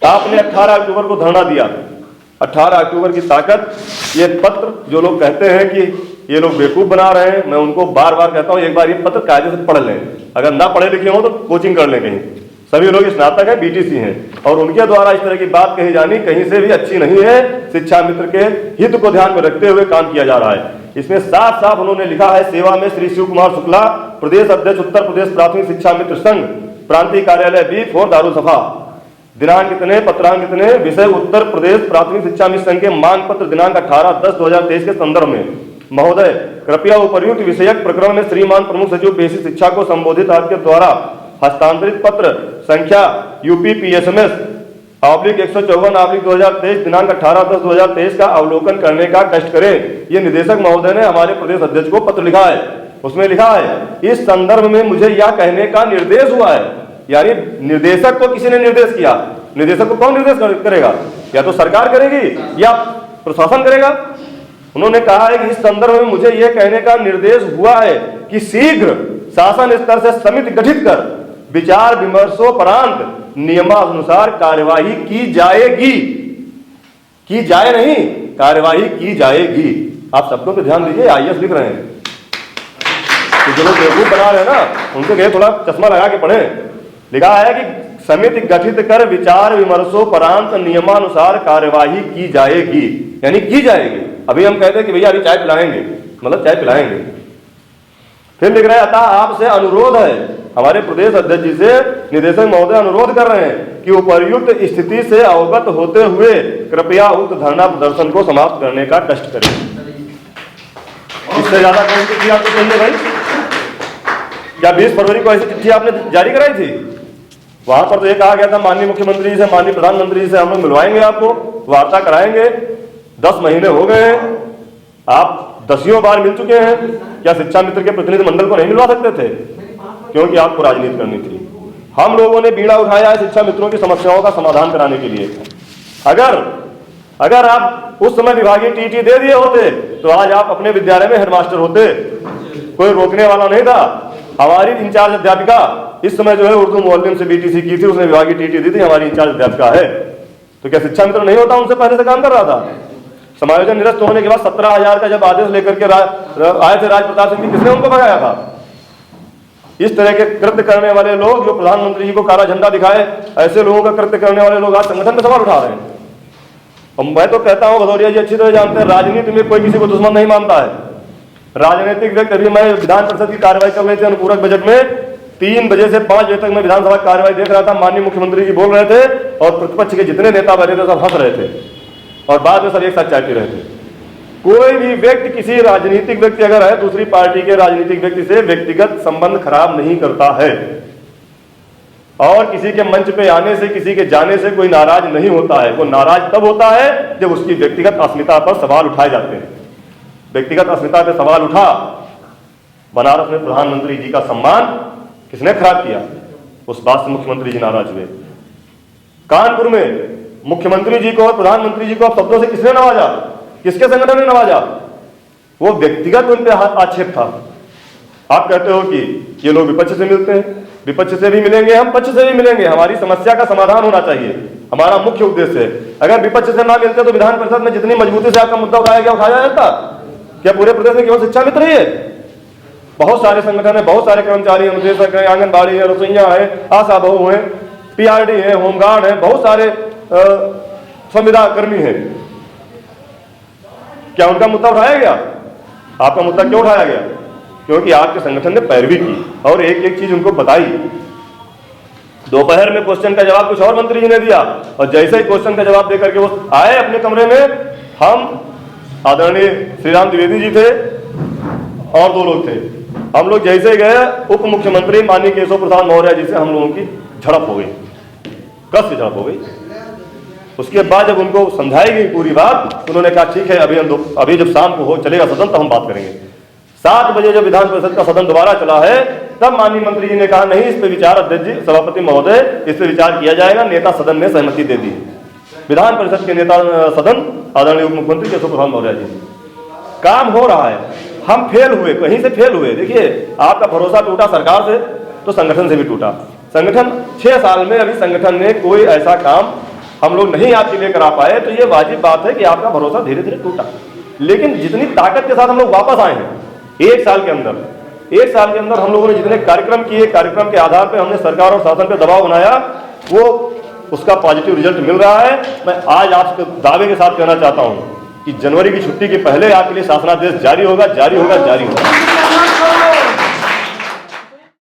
आपने 18 अक्टूबर को धरना दिया, 18 अक्टूबर की ताकत, ये पत्र जो लोग कहते हैं कि ये लोग बेवकूफ बना रहे हैं, मैं उनको बार बार कहता हूं एक बार ये पत्र कायदे से पढ़ लें, अगर ना पढ़े लिखे हो तो कोचिंग कर लें कहीं, सभी लोग स्नातक हैं, बीटीसी हैं, और उनके द्वारा इस तरह की बात कही जानी कहीं से भी अच्छी नहीं है। शिक्षा मित्र के हित को ध्यान में रखते हुए काम किया जा रहा है। इसमें साफ साफ उन्होंने लिखा है, सेवा में श्री शिव कुमार शुक्ला, प्रदेश अध्यक्ष उत्तर प्रदेश प्राथमिक शिक्षा मित्र संघ, प्रांतीय कार्यालय B4 दारुसफा, दिनांक इतने, पत्रांक इतने, विषय उत्तर प्रदेश प्राथमिक शिक्षा मित्र संघ के मांग पत्र दिनांक 18/10/2023 के संदर्भ में महोदय कृपया उपर्युक्त विषयक प्रकरण में श्रीमान प्रमुख सचिव बेसिक शिक्षा को संबोधित आपके द्वारा हस्तांतरित पत्र संख्या UP-PSMS/154/2023 दिनांक 18/10/2023 का अवलोकन करने का कष्ट करें। ये निदेशक महोदय ने हमारे प्रदेश अध्यक्ष को पत्र लिखा है, उसमें लिखा है इस संदर्भ में मुझे यह कहने का निर्देश हुआ है, यानी निर्देशक को किसी ने निर्देश किया। निर्देशक को कौन निर्देश करेगा? या तो सरकार करेगी या प्रशासन करेगा। उन्होंने कहा है कि इस संदर्भ में मुझे यह कहने का निर्देश हुआ है कि शीघ्र शासन स्तर से समिति गठित कर विचार विमर्शोपरांत नियमानुसार कार्यवाही की जाएगी। की जाए नहीं, कार्यवाही की जाएगी। आप सबको तो ध्यान दीजिए, IAS लिख रहे हैं तो जो लोग बेवकूफ बना रहे हैं ना, उनके लिए थोड़ा चश्मा लगा के पढ़े। लिखा है कि समिति गठित कर विचार विमर्शोपरांत नियमानुसार कार्यवाही की जाएगी, यानी की जाएगी। अभी हम कहते हैं कि भैया अभी चाय पिलाएंगे, मतलब चाय पिलाएंगे। फिर लिख रहे हैं, अतः आपसे अनुरोध है, हमारे प्रदेश अध्यक्ष जी से निदेशक महोदय अनुरोध कर रहे हैं कि उपर्युक्त स्थिति से अवगत होते हुए कृपया उक्त धरना प्रदर्शन को समाप्त करने का कष्ट करें। इससे ज्यादा कौन सी चिट्ठी आपको चाहिए भाई? क्या 20 फरवरी को ऐसी चिट्ठी आपने जारी कराई थी? वहां पर तो ये कहा गया था माननीय मुख्यमंत्री जी से, माननीय प्रधानमंत्री जी से हम लोग मिलवाएंगे, आपको वार्ता कराएंगे। 10 महीने हो गए हैं, आप 10 बार मिल चुके हैं। क्या शिक्षा मित्र के प्रतिनिधि मंडल को नहीं मिलवा सकते थे? क्योंकि आपको राजनीति करनी थी। हम लोगों ने बीड़ा उठाया है शिक्षा मित्रों की समस्याओं का समाधान कराने के लिए। अगर आप उस समय विभागीय टीटी दे दिए होते तो आज आप अपने विद्यालय में हेडमास्टर होते, कोई रोकने वाला नहीं था। हमारी इंचार्ज अध्यापिका इस समय जो है उर्दू मुअल्लिम से BTC की थी, उसने विभागीय टीटी दी थी, हमारी इंचार्ज अध्यापिका है। तो क्या शिक्षा मित्र नहीं होता? उनसे पहले से काम कर रहा था। समायोजन निरस्त होने के बाद 17,000 का जब आदेश लेकर के आए थे राज प्रताप सिंह, किसने उनको भगाया था? इस तरह के कृत्य करने वाले लोग, जो प्रधानमंत्री जी को काला झंडा दिखाए, ऐसे लोगों का कृत्य करने वाले लोग आज संगठन में सवाल उठा रहे हैं। और मैं तो कहता हूं, भदौरिया जी अच्छी तरह जानते हैं, राजनीति में कोई किसी को दुश्मन नहीं मानता है। राजनीतिक व्यक्ति, अभी मैं विधान परिषद की कार्रवाई कर रहे थे अनुपूरक बजट में, 3 बजे से 5 बजे तक मैं विधानसभा की कार्रवाई देख रहा था। माननीय मुख्यमंत्री जी बोल रहे थे और प्रतिपक्ष के जितने नेता बैठे थे सब हंस रहे थे और बाद में सब एक साथ चाय पी रहे थे। कोई भी व्यक्ति, किसी राजनीतिक व्यक्ति अगर है, दूसरी पार्टी के राजनीतिक व्यक्ति से व्यक्तिगत संबंध खराब नहीं करता है, और किसी के मंच पे आने से, किसी के जाने से कोई नाराज नहीं होता है। वो नाराज तब होता है जब उसकी व्यक्तिगत अस्मिता पर सवाल उठाए जाते हैं। व्यक्तिगत अस्मिता पर सवाल उठा, बनारस में प्रधानमंत्री जी का सम्मान किसने खराब किया? उस बात से मुख्यमंत्री जी नाराज हुए। कानपुर में मुख्यमंत्री जी को और प्रधानमंत्री जी को शब्दों से किसने नवाजा? किसके संगठन ने नवाजा? वो व्यक्तिगत उन पे आक्षेप था। आप कहते हो कि ये लोग विपक्ष से मिलते हैं, विपक्ष से भी मिलेंगे, हम पक्ष से भी मिलेंगे, हमारी समस्या का समाधान होना चाहिए, हमारा मुख्य उद्देश्य है। अगर विपक्ष से ना मिलते तो विधान परिषद में जितनी मजबूती से आपका मुद्दा उठाया गया उठाया जाता? क्या पूरे प्रदेश में केवल शिक्षा मित्र ही है? बहुत सारे संगठन है, बहुत सारे कर्मचारी, अनुदेशक है, आंगनबाड़ी है, रसोइया है, आशा बहू है, PRD है, होमगार्ड है, बहुत सारे संविदा कर्मी है। क्या उनका मुद्दा उठाया गया? आपका मुद्दा क्यों उठाया गया? क्योंकि आपके संगठन ने पैरवी की और एक एक चीज उनको बताई। दोपहर में क्वेश्चन का जवाब कुछ और मंत्री जी ने दिया, और जैसे ही क्वेश्चन का जवाब देकर के वो आए अपने कमरे में, हम आदरणीय श्री राम द्विवेदी जी थे और 2 लोग थे, हम लोग जैसे गए, उप मुख्यमंत्री माननीय केशव प्रसाद मौर्य जी से हम लोगों की झड़प हो गई, कस की झड़प हो गई। उसके बाद जब उनको समझाई गई पूरी बात, उन्होंने कहा ठीक है, अभी जब शाम को हो चलेगा सदन तो हम बात करेंगे। 7 बजे जब विधान परिषद का सदन दोबारा चला है, तब माननीय मंत्री जी ने कहा नहीं, इस पे विचार अध्यक्ष जी, सभापति महोदय, इस पे विचार किया जाएगा। नेता सदन ने सहमति दे दी। विधान परिषद के नेता सदन आदरणीय उप मुख्यमंत्री केशव प्रसाद मौर्य जी, काम हो रहा है। हम फेल हुए, कहीं से फेल हुए। देखिए, आपका भरोसा टूटा सरकार से तो संगठन से भी टूटा। संगठन 6 साल में अभी संगठन ने कोई ऐसा काम हम लोग नहीं आपके लिए करा पाए, तो ये वाजिब बात है कि आपका भरोसा धीरे धीरे टूटा। लेकिन जितनी ताकत के साथ हम लोग वापस आए हैं एक साल के अंदर हम लोगों ने जितने कार्यक्रम किए, कार्यक्रम के आधार पर हमने सरकार और शासन पर दबाव बनाया, वो उसका पॉजिटिव रिजल्ट मिल रहा है। मैं आज आपके दावे के साथ कहना चाहता हूं कि जनवरी की छुट्टी के पहले आपके लिए शासनादेश जारी होगा।